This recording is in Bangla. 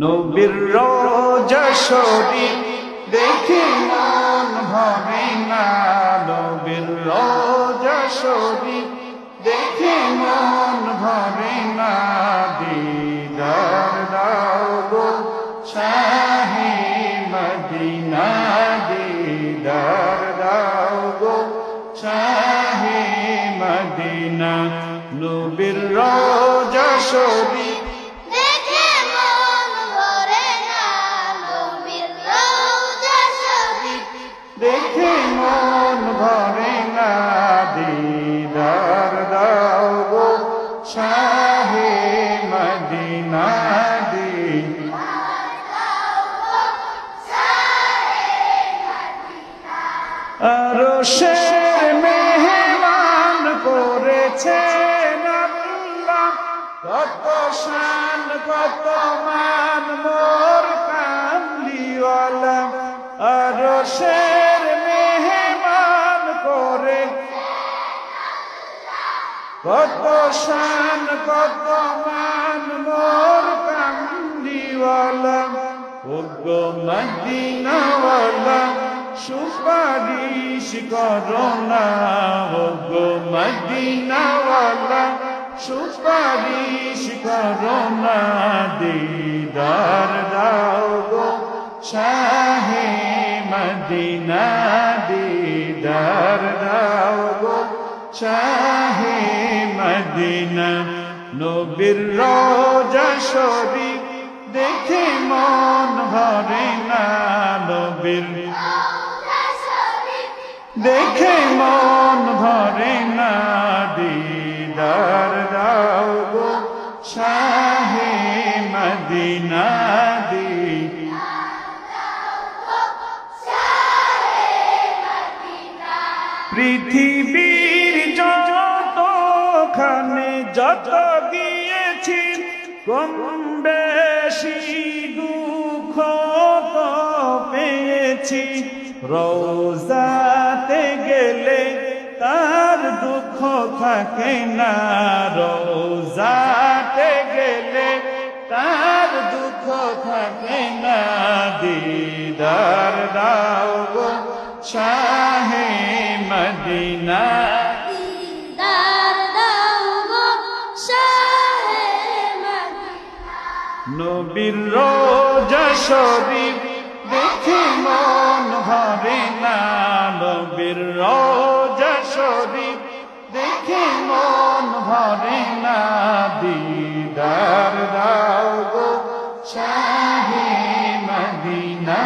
নবীর রওজা শরীফ দেখে মন ভরে না, নবীর রওজা শরীফ দেখে মন ভরে না। দিদার দাও গো শাহে মদিনা, দিদার দাও গো শাহে মদিনা। নবীর রওজা শরীফ দেখে মন ভরে না, নবীর রওজা শরীফ দেখে মন ভরে না। দিদার দাও গো শাহে মদিনা, আরশের মেহমান করেছেন আল্লাহ, কত শান কত মান মোর কামলিওয়ালা। আরশের মেহমান করে কত শান কত মান মোর কামলিওয়ালা। ওগো মদিনাওয়ালা সুপারিশ করো না, ওগো মদিনাওয়ালা সুপারিশ করো না। দিদার দাও গো শাহে মদিনা, দিদার দাও গো শাহে মদিনা। নবীর রওজা শরীফ দেখে মন ভরে না, নবীর রওজা শরীফ দেখে মন ভরে না। দিদার দাও গো শাহে মদিনা, পৃথিবীর যতখানে যত গিয়েছি কম বেশি দুঃখ তো পেয়েছি। রওজাতে গেলে তার দুঃখ থাকে না, রওজাতে গেলে তার দুঃখ থাকে না। দিদার দাও গো শাহে মদিনা, দিদার দাও গো শাহে মদিনা। নবীর রওজা শরীফ দেখে মন ভরে না, নবীর রওজা শরীফ দেখে মন ভরে না। দিদার দাও গো শাহে মদিনা।